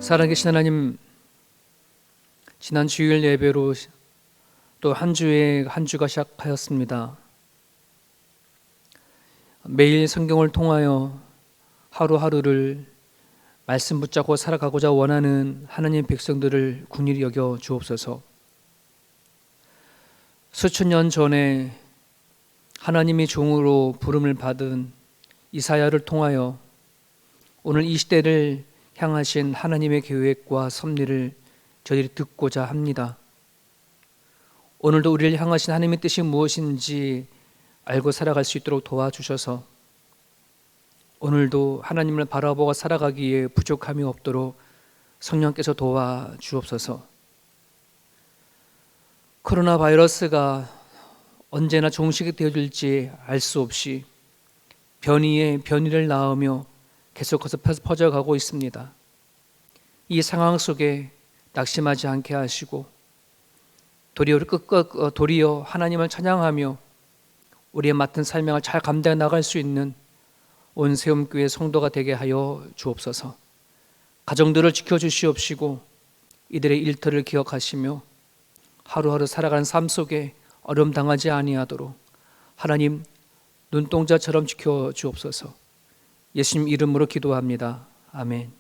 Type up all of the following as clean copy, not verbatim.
살아계신 하나님, 지난 주일 예배로 또 한 주가 시작하였습니다. 매일 성경을 통하여 하루하루를 말씀 붙잡고 살아가고자 원하는 하나님 백성들을 긍휼히 여겨 주옵소서. 수천 년 전에 하나님이 종으로 부름을 받은 이사야를 통하여 오늘 이 시대를 향하신 하나님의 계획과 섭리를 저희들이 듣고자 합니다. 오늘도 우리를 향하신 하나님의 뜻이 무엇인지 알고 살아갈 수 있도록 도와주셔서 오늘도 하나님을 바라보고 살아가기에 부족함이 없도록 성령께서 도와주옵소서. 코로나 바이러스가 언제나 종식이 되어질지 알 수 없이 변이에 변이를 낳으며 계속해서 퍼져가고 있습니다. 이 상황 속에 낙심하지 않게 하시고 도리어 하나님을 찬양하며 우리의 맡은 사명을 잘 감당해 나갈 수 있는 온 세움교회 성도가 되게 하여 주옵소서. 가정들을 지켜주시옵시고 이들의 일터를 기억하시며 하루하루 살아가는 삶 속에 어려움 당하지 아니하도록 하나님 눈동자처럼 지켜주옵소서. 예수님 이름으로 기도합니다. 아멘.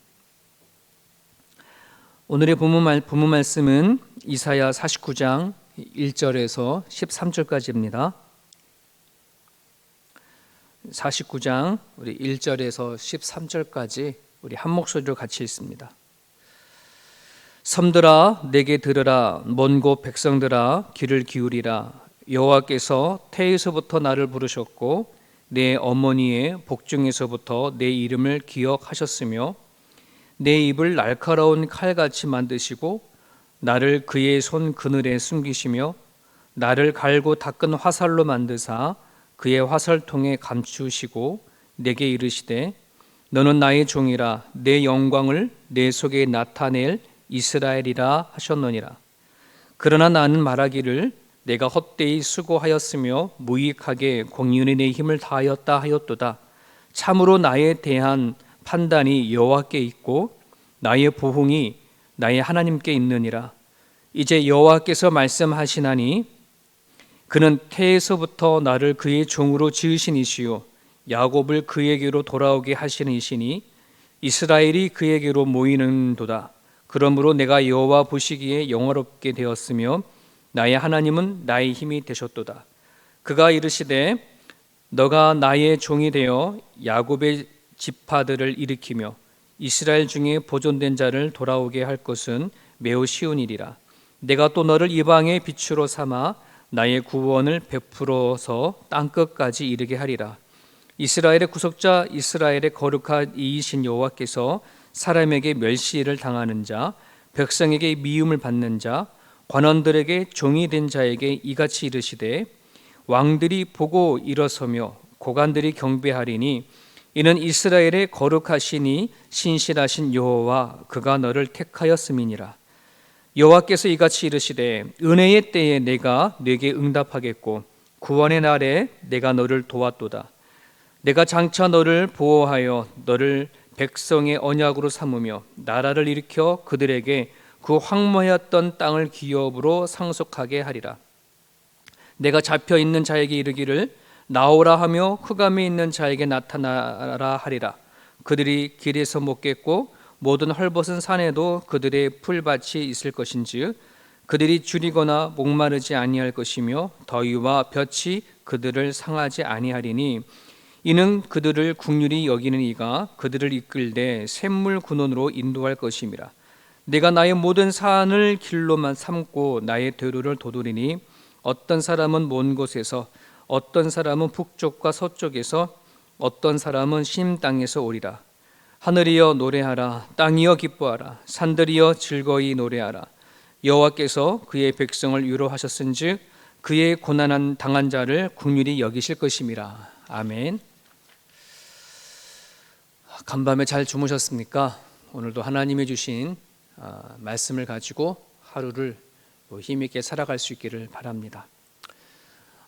오늘의 본문 말씀은 이사야 49장 1절에서 13절까지입니다. 49장 우리 1절에서 13절까지 우리 한 목소리로 같이 읽습니다. 섬들아 내게 들으라, 먼 곳 백성들아 귀를 기울이라. 여호와께서 태에서부터 나를 부르셨고 내 어머니의 복중에서부터 내 이름을 기억하셨으며 내 입을 날카로운 칼같이 만드시고 나를 그의 손 그늘에 숨기시며 나를 갈고 닦은 화살로 만드사 그의 화살통에 감추시고 내게 이르시되 너는 나의 종이라 내 영광을 내 속에 나타낼 이스라엘이라 하셨느니라. 그러나 나는 말하기를 내가 헛되이 수고하였으며 무익하게 공연히 내 힘을 다하였다 하였도다. 참으로 나에 대한 판단이 여호와께 있고 나의 보응이 나의 하나님께 있느니라. 이제 여호와께서 말씀하시나니 그는 태에서부터 나를 그의 종으로 지으신 이시요 야곱을 그에게로 돌아오게 하시는 이시니 이스라엘이 그에게로 모이는도다. 그러므로 내가 여호와 보시기에 영화롭게 되었으며 나의 하나님은 나의 힘이 되셨도다. 그가 이르시되 너가 나의 종이 되어 야곱의 지파들을 일으키며 이스라엘 중에 보존된 자를 돌아오게 할 것은 매우 쉬운 일이라. 내가 또 너를 이방의 빛으로 삼아 나의 구원을 베풀어서 땅끝까지 이르게 하리라. 이스라엘의 구속자 이스라엘의 거룩한 이이신 여호와께서 사람에게 멸시를 당하는 자 백성에게 미움을 받는 자 관원들에게 종이 된 자에게 이같이 이르시되 왕들이 보고 일어서며 고관들이 경배하리니 이는 이스라엘의 거룩하시니 신실하신 여호와 그가 너를 택하였음이니라. 여호와께서 이같이 이르시되 은혜의 때에 내가 네게 응답하겠고 구원의 날에 내가 너를 도왔도다. 내가 장차 너를 보호하여 너를 백성의 언약으로 삼으며 나라를 일으켜 그들에게 그 황무하였던 땅을 기업으로 상속하게 하리라. 내가 잡혀 있는 자에게 이르기를 나오라 하며 흑암에 있는 자에게 나타나라 하리라. 그들이 길에서 먹겠고 모든 헐벗은 산에도 그들의 풀밭이 있을 것인즉 그들이 줄이거나 목마르지 아니할 것이며 더위와 볕이 그들을 상하지 아니하리니 이는 그들을 긍휼히 여기는 이가 그들을 이끌되 샘물 근원으로 인도할 것임이라. 내가 나의 모든 산을 길로만 삼고 나의 대로를 도두리니 어떤 사람은 먼 곳에서 어떤 사람은 북쪽과 서쪽에서 어떤 사람은 심 땅에서 오리라. 하늘이여 노래하라. 땅이여 기뻐하라. 산들이여 즐거이 노래하라. 여호와께서 그의 백성을 위로하셨은즉 그의 고난한 당한 자를 긍휼히 여기실 것임이라. 아멘. 간밤에 잘 주무셨습니까? 오늘도 하나님이 주신 말씀을 가지고 하루를 힘있게 살아갈 수 있기를 바랍니다.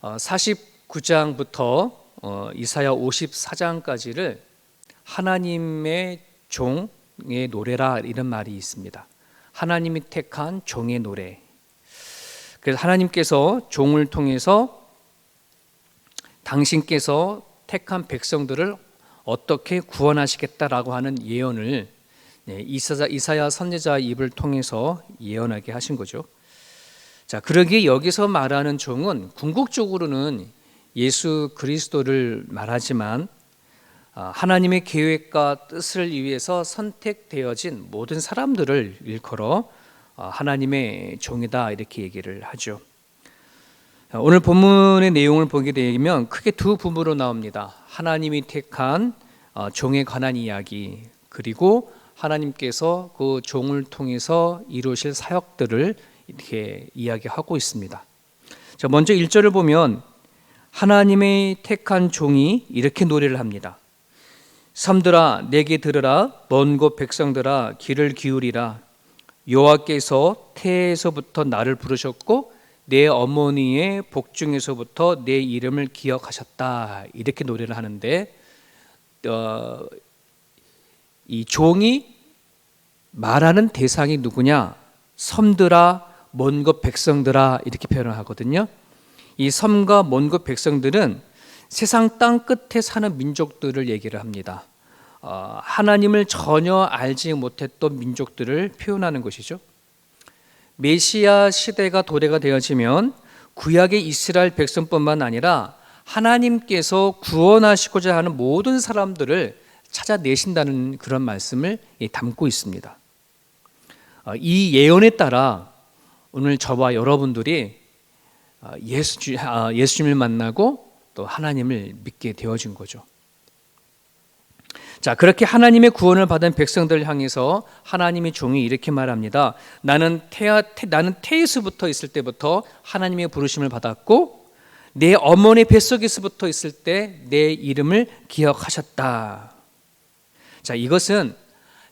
49장부터 이사야 54장까지를 하나님의 종 종의 노래라 이런 말이 있습니다. 하나님이 택한 종의 노래. 그래서 하나님께서 종을 통해서 당신께서 택한 백성들을 어떻게 구원하시겠다라고 하는 예언을 이사야 선지자의 입을 통해서 예언하게 하신 거죠. 자, 그러기에 여기서 말하는 종은 궁극적으로는 예수 그리스도를 말하지만 하나님의 계획과 뜻을 위해서 선택되어진 모든 사람들을 일컬어 하나님의 종이다 이렇게 얘기를 하죠. 오늘 본문의 내용을 보게 되면 크게 두 부분으로 나옵니다. 하나님이 택한 종에 관한 이야기, 그리고 하나님께서 그 종을 통해서 이루실 사역들을 이렇게 이야기하고 있습니다. 자, 먼저 1절을 보면 하나님의 택한 종이 이렇게 노래를 합니다. 섬들아 내게 들으라, 먼 곳 백성들아 귀를 기울이라. 여호와께서 태에서부터 나를 부르셨고 내 어머니의 복중에서부터 내 이름을 기억하셨다. 이렇게 노래를 하는데 이 종이 말하는 대상이 누구냐? 섬들아, 먼 곳 백성들아 이렇게 표현을 하거든요. 이 섬과 먼 곳 백성들은 세상 땅 끝에 사는 민족들을 얘기를 합니다. 하나님을 전혀 알지 못했던 민족들을 표현하는 것이죠. 메시아 시대가 도래가 되어지면 구약의 이스라엘 백성뿐만 아니라 하나님께서 구원하시고자 하는 모든 사람들을 찾아내신다는 그런 말씀을 담고 있습니다. 이 예언에 따라 오늘 저와 여러분들이 예수님을 만나고 또 하나님을 믿게 되어진 거죠. 자, 그렇게 하나님의 구원을 받은 백성들을 향해서 하나님의 종이 이렇게 말합니다. 나는 태에서부터 있을 때부터 하나님의 부르심을 받았고 내 어머니 뱃속에서부터 있을 때 내 이름을 기억하셨다. 자, 이것은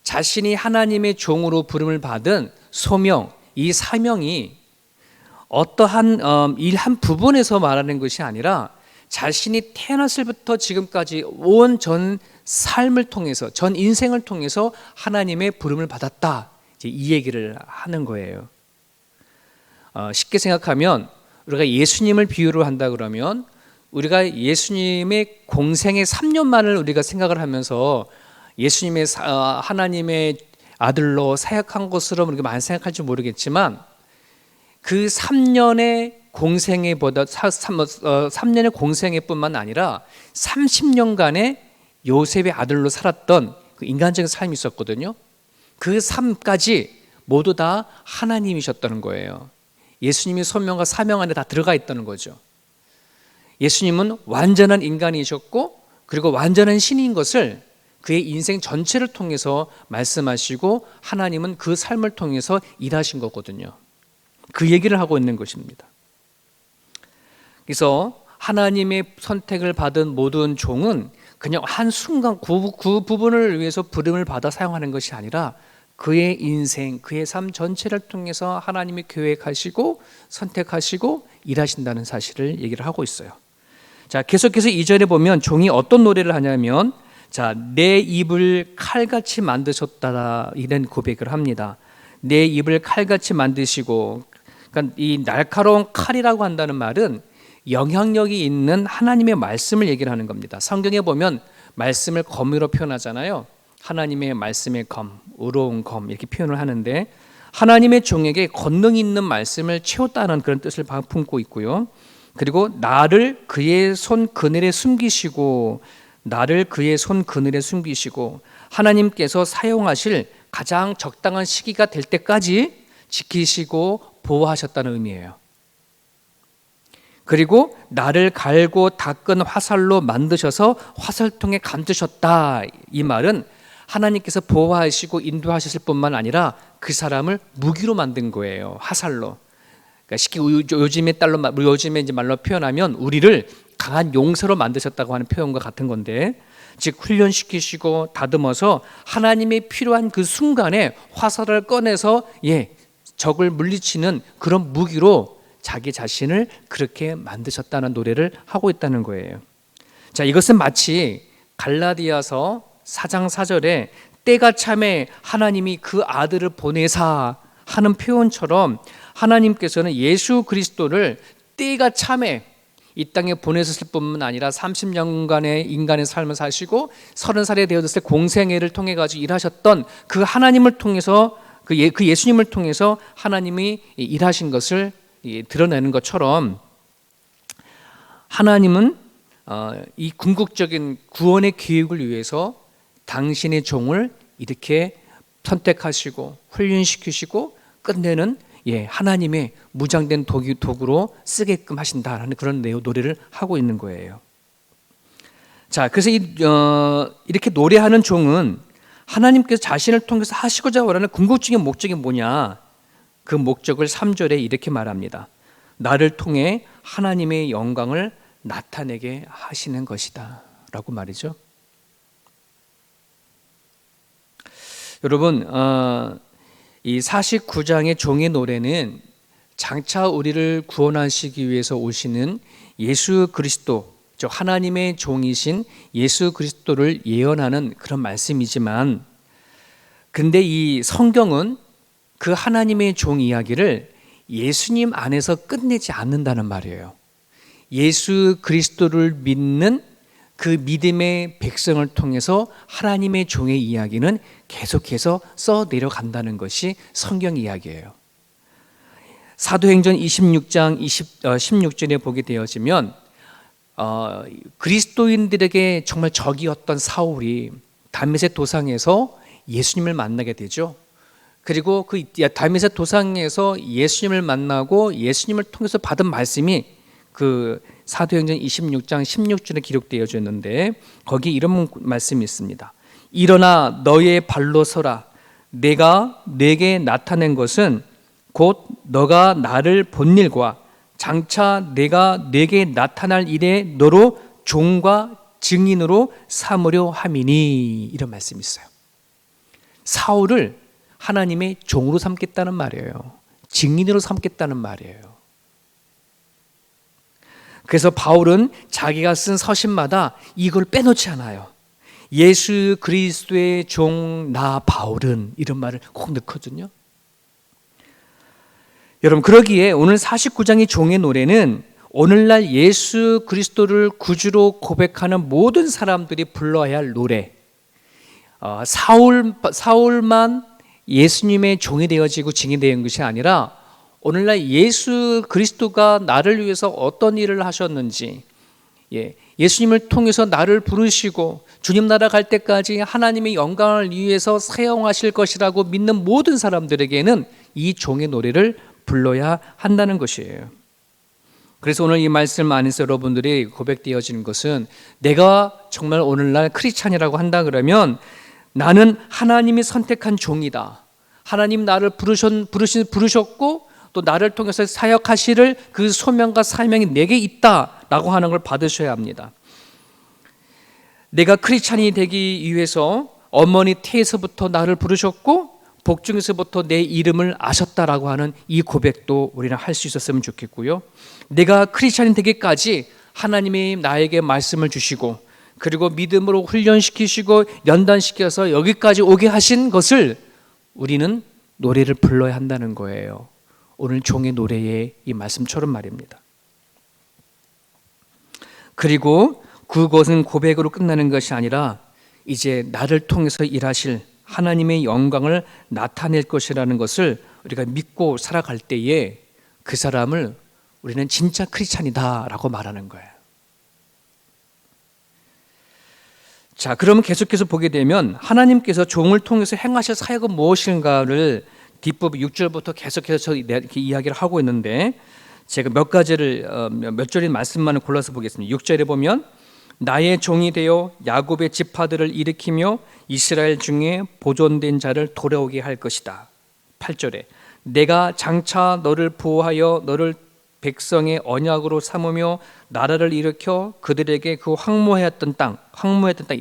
자신이 하나님의 종으로 부름을 받은 소명, 이 사명이 어떠한 일 한 부분에서 말하는 것이 아니라 자신이 태어났을부터 지금까지 온 전 삶을 통해서, 전 인생을 통해서 하나님의 부름을 받았다. 이제 이 얘기를 하는 거예요. 쉽게 생각하면 우리가 예수님을 비유로 한다 그러면 우리가 예수님의 공생의 3년만을 우리가 생각을 하면서 예수님의 하나님의 아들로 사역한 것으로 우리가 많이 생각할지 모르겠지만 그 3년의 공생애보다 3년의 공생애뿐만 아니라 30년간의 요셉의 아들로 살았던 그 인간적인 삶이 있었거든요. 그 삶까지 모두 다 하나님이셨다는 거예요. 예수님이 소명과 사명 안에 다 들어가 있다는 거죠. 예수님은 완전한 인간이셨고 그리고 완전한 신인 것을 그의 인생 전체를 통해서 말씀하시고 하나님은 그 삶을 통해서 일하신 거거든요. 그 얘기를 하고 있는 것입니다. 그래서 하나님의 선택을 받은 모든 종은 그냥 한순간 그 부분을 위해서 부름을 받아 사용하는 것이 아니라 그의 인생, 그의 삶 전체를 통해서 하나님이 계획하시고 선택하시고 일하신다는 사실을 얘기를 하고 있어요. 자, 계속해서 2절에 보면 종이 어떤 노래를 하냐면 자, 내 입을 칼같이 만드셨다 이런 고백을 합니다. 내 입을 칼같이 만드시고, 그러니까 이 날카로운 칼이라고 한다는 말은 영향력이 있는 하나님의 말씀을 얘기를 하는 겁니다. 성경에 보면 말씀을 검으로 표현하잖아요. 하나님의 말씀의 검, 의로운 검 이렇게 표현을 하는데 하나님의 종에게 권능 있는 말씀을 채웠다는 그런 뜻을 품고 있고요. 그리고 나를 그의 손 그늘에 숨기시고 하나님께서 사용하실 가장 적당한 시기가 될 때까지 지키시고 보호하셨다는 의미예요. 그리고 나를 갈고 닦은 화살로 만드셔서 화살통에 감두셨다. 이 말은 하나님께서 보호하시고 인도하셨을 뿐만 아니라 그 사람을 무기로 만든 거예요. 화살로. 그러니까 쉽게 요즘에 이제 말로 표현하면 우리를 강한 용사로 만드셨다고 하는 표현과 같은 건데, 즉 훈련시키시고 다듬어서 하나님의 필요한 그 순간에 화살을 꺼내서 적을 물리치는 그런 무기로 자기 자신을 그렇게 만드셨다는 노래를 하고 있다는 거예요. 자, 이것은 마치 갈라디아서 4장 4절에 때가 참에 하나님이 그 아들을 보내사 하는 표현처럼 하나님께서는 예수 그리스도를 때가 참에 이 땅에 보내셨을 뿐만 아니라 30년간의 인간의 삶을 사시고 30살에 되어졌을 때 공생애를 통해 가지고 일하셨던 그 하나님을 통해서 그 예수님을 통해서 하나님이 일하신 것을 드러내는 것처럼 하나님은 이 궁극적인 구원의 계획을 위해서 당신의 종을 이렇게 선택하시고 훈련시키시고 끝내는 하나님의 무장된 도구로 쓰게끔 하신다라는 그런 노래를 하고 있는 거예요. 자, 그래서 이렇게 노래하는 종은 하나님께서 자신을 통해서 하시고자 원하는 궁극적인 목적이 뭐냐? 그 목적을 3절에 이렇게 말합니다. 나를 통해 하나님의 영광을 나타내게 하시는 것이다 라고 말이죠. 여러분, 이 49장의 종의 노래는 장차 우리를 구원하시기 위해서 오시는 예수 그리스도, 즉 하나님의 종이신 예수 그리스도를 예언하는 그런 말씀이지만, 근데 이 성경은 그 하나님의 종 이야기를 예수님 안에서 끝내지 않는다는 말이에요. 예수 그리스도를 믿는 그 믿음의 백성을 통해서 하나님의 종의 이야기는 계속해서 써 내려간다는 것이 성경 이야기예요. 사도행전 26장 16절에 보게 되어지면 그리스도인들에게 정말 적이었던 사울이 다메섹 도상에서 예수님을 만나게 되죠. 그리고 그 다메섹 도상에서 예수님을 만나고 예수님을 통해서 받은 말씀이 그 사도행전 26장 16절에 기록되어져 있는데 거기 이런 말씀이 있습니다. 일어나 너의 발로 서라. 내가 내게 나타낸 것은 곧 너가 나를 본 일과 장차 내가 내게 나타날 일에 너로 종과 증인으로 삼으려 함이니. 이런 말씀이 있어요. 사울을 하나님의 종으로 삼겠다는 말이에요. 증인으로 삼겠다는 말이에요. 그래서 바울은 자기가 쓴 서신마다 이걸 빼놓지 않아요. 예수 그리스도의 종 나 바울은, 이런 말을 꼭 넣거든요. 여러분, 그러기에 오늘 49장의 종의 노래는 오늘날 예수 그리스도를 구주로 고백하는 모든 사람들이 불러야 할 노래. 사울만 예수님의 종이 되어지고 증인이 된 것이 아니라 오늘날 예수 그리스도가 나를 위해서 어떤 일을 하셨는지, 예수님을 통해서 나를 부르시고 주님 나라 갈 때까지 하나님의 영광을 위해서 사용하실 것이라고 믿는 모든 사람들에게는 이 종의 노래를 불러야 한다는 것이에요. 그래서 오늘 이 말씀 안에서 여러분들이 고백되어지는 것은, 내가 정말 오늘날 크리스찬이라고 한다 그러면 나는 하나님이 선택한 종이다. 하나님 나를 부르셨고 또 나를 통해서 사역하실 그 소명과 사명이 내게 있다라고 하는 걸 받으셔야 합니다. 내가 크리스찬이 되기 위해서 어머니 태에서부터 나를 부르셨고 복중에서부터 내 이름을 아셨다라고 하는 이 고백도 우리는 할 수 있었으면 좋겠고요. 내가 크리스찬이 되기까지 하나님이 나에게 말씀을 주시고 그리고 믿음으로 훈련시키시고 연단시켜서 여기까지 오게 하신 것을 우리는 노래를 불러야 한다는 거예요. 오늘 종의 노래의 이 말씀처럼 말입니다. 그리고 그것은 고백으로 끝나는 것이 아니라 이제 나를 통해서 일하실 하나님의 영광을 나타낼 것이라는 것을 우리가 믿고 살아갈 때에 그 사람을 우리는 진짜 크리스찬이다라고 말하는 거예요. 자, 그러면 계속해서 보게 되면 하나님께서 종을 통해서 행하실 사역은 무엇인가를 뒷부분 6절부터 계속해서 이렇게 이야기를 하고 있는데, 제가 몇 절의 말씀만을 골라서 보겠습니다. 6절에 보면 나의 종이 되어 야곱의 지파들을 일으키며 이스라엘 중에 보존된 자를 돌아오게 할 것이다. 8절에 내가 장차 너를 보호하여 너를 백성의 언약으로 삼으며 나라를 일으켜 그들에게 그 황무했던 땅,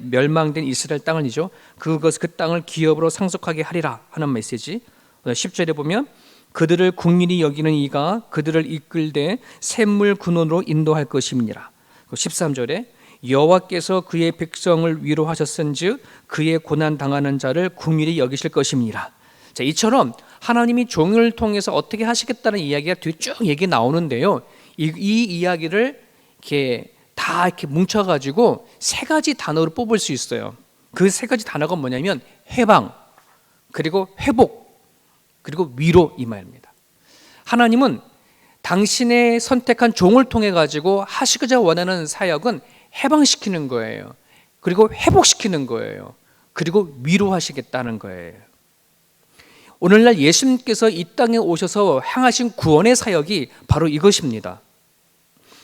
멸망된 이스라엘 땅을이죠. 그 땅을 기업으로 상속하게 하리라 하는 메시지. 10절에 보면 그들을 국민이 여기는 이가 그들을 이끌되 샘물 근원으로 인도할 것임니라. 13절에 여호와께서 그의 백성을 위로하셨은즉 그의 고난 당하는 자를 긍휼히 여기실 것입니다. 자, 이처럼 하나님이 종을 통해서 어떻게 하시겠다는 이야기가 뒤에 쭉 얘기 나오는데요. 이 이야기를 이렇게 다 이렇게 뭉쳐가지고 세 가지 단어로 뽑을 수 있어요. 그 세 가지 단어가 뭐냐면 해방, 그리고 회복, 그리고 위로, 이 말입니다. 하나님은 당신의 선택한 종을 통해 가지고 하시고자 원하는 사역은 해방시키는 거예요. 그리고 회복시키는 거예요. 그리고 위로하시겠다는 거예요. 오늘날 예수님께서 이 땅에 오셔서 행하신 구원의 사역이 바로 이것입니다.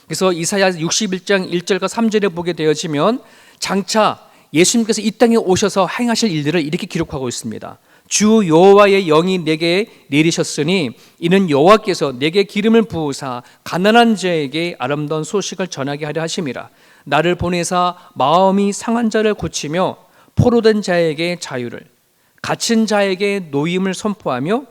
그래서 이사야 61장 1절과 3절에 보게 되어지면 장차 예수님께서 이 땅에 오셔서 행하실 일들을 이렇게 기록하고 있습니다. 주 여호와의 영이 내게 내리셨으니 이는 여호와께서 내게 기름을 부으사 가난한 자에게 아름다운 소식을 전하게 하려 하심이라. 나를 보내사 마음이 상한 자를 고치며 포로된 자에게 자유를, 갇힌 자에게 노임을 선포하며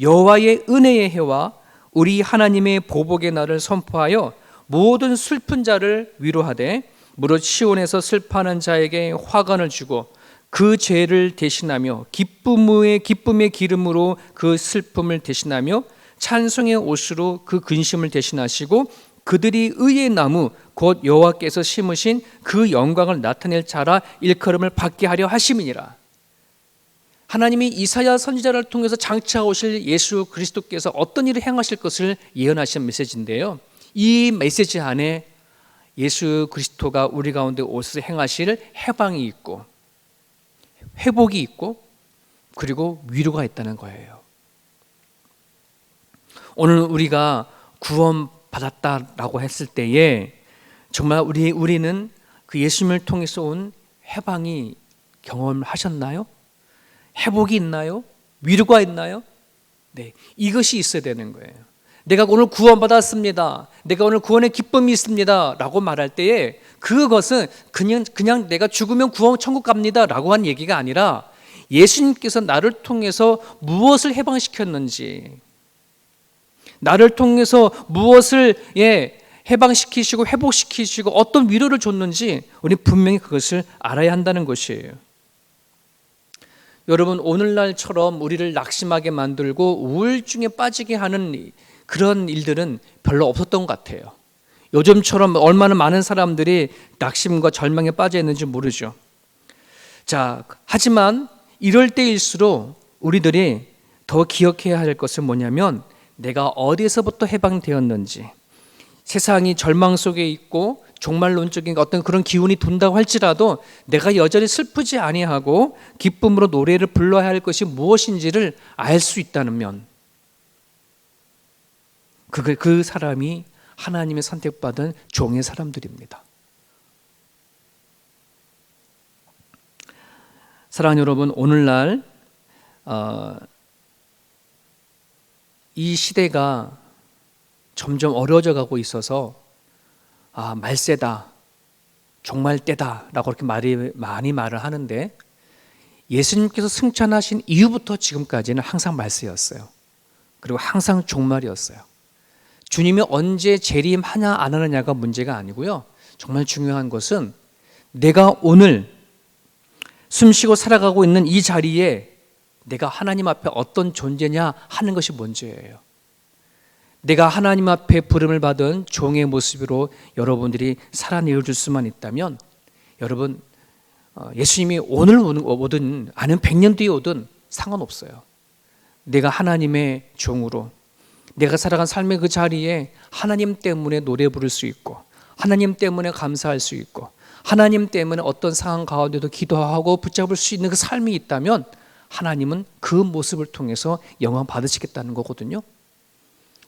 여호와의 은혜의 해와 우리 하나님의 보복의 날을 선포하여 모든 슬픈 자를 위로하되 무릇 시온에서 슬퍼하는 자에게 화관을 주고 그 죄를 대신하며 기쁨의 기름으로 그 슬픔을 대신하며 찬송의 옷으로 그 근심을 대신하시고 그들이 의의 나무 곧 여호와께서 심으신 그 영광을 나타낼 자라 일컬음을 받게 하려 하심이니라. 하나님이 이사야 선지자를 통해서 장차 오실 예수 그리스도께서 어떤 일을 행하실 것을 예언하신 메시지인데요. 이 메시지 안에 예수 그리스도가 우리 가운데 오셔서 행하실 해방이 있고 회복이 있고 그리고 위로가 있다는 거예요. 오늘 우리가 구원받았다라고 했을 때에 정말 우리는 그 예수님을 통해서 온 해방이 경험하셨나요? 회복이 있나요? 위로가 있나요? 네, 이것이 있어야 되는 거예요. 내가 오늘 구원받았습니다. 내가 오늘 구원의 기쁨이 있습니다. 라고 말할 때에 그것은 그냥 내가 죽으면 구원 천국 갑니다. 라고 한 얘기가 아니라 예수님께서 나를 통해서 무엇을 해방시켰는지, 나를 통해서 무엇을 해방시키시고 회복시키시고 어떤 위로를 줬는지 우리 분명히 그것을 알아야 한다는 것이에요. 여러분, 오늘날처럼 우리를 낙심하게 만들고 우울증에 빠지게 하는 그런 일들은 별로 없었던 것 같아요. 요즘처럼 얼마나 많은 사람들이 낙심과 절망에 빠져 있는지 모르죠. 자, 하지만 이럴 때일수록 우리들이 더 기억해야 할 것은 뭐냐면 내가 어디에서부터 해방되었는지, 세상이 절망 속에 있고 종말론적인 어떤 그런 기운이 돈다고 할지라도 내가 여전히 슬프지 아니하고 기쁨으로 노래를 불러야 할 것이 무엇인지를 알 수 있다는 면, 그 사람이 하나님의 선택받은 종의 사람들입니다. 사랑하는 여러분, 오늘날 이 시대가 점점 어려워져 가고 있어서 말세다, 종말 때다 라고 그렇게 많이 말을 하는데 예수님께서 승천하신 이후부터 지금까지는 항상 말세였어요. 그리고 항상 종말이었어요. 주님이 언제 재림하냐 안 하느냐가 문제가 아니고요. 정말 중요한 것은 내가 오늘 숨쉬고 살아가고 있는 이 자리에 내가 하나님 앞에 어떤 존재냐 하는 것이 먼저예요. 내가 하나님 앞에 부름을 받은 종의 모습으로 여러분들이 살아내어줄 수만 있다면 여러분, 예수님이 오늘 오든 아니면 100년 뒤에 오든 상관없어요. 내가 하나님의 종으로 내가 살아간 삶의 그 자리에 하나님 때문에 노래 부를 수 있고 하나님 때문에 감사할 수 있고 하나님 때문에 어떤 상황 가운데도 기도하고 붙잡을 수 있는 그 삶이 있다면 하나님은 그 모습을 통해서 영광 받으시겠다는 거거든요.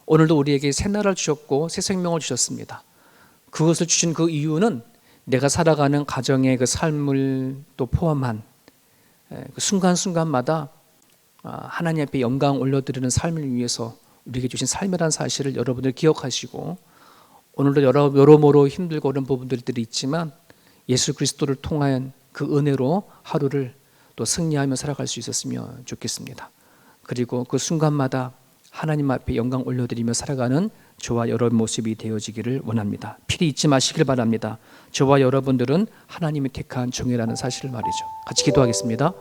오늘도 우리에게 새 나라를 주셨고 새 생명을 주셨습니다. 그것을 주신 그 이유는 내가 살아가는 가정의 그 삶을 또 포함한 그 순간순간마다 하나님 앞에 영광 올려드리는 삶을 위해서 우리에게 주신 삶이라는 사실을 여러분들 기억하시고 오늘도 여러모로 힘들고 어려운 부분들이 있지만 예수 그리스도를 통한 그 은혜로 하루를 또 승리하며 살아갈 수 있었으면 좋겠습니다. 그리고 그 순간마다 하나님 앞에 영광 올려드리며 살아가는 저와 여러분 모습이 되어지기를 원합니다. 필히 잊지 마시길 바랍니다. 저와 여러분들은 하나님이 택한 종이라는 사실을 말이죠. 같이 기도하겠습니다.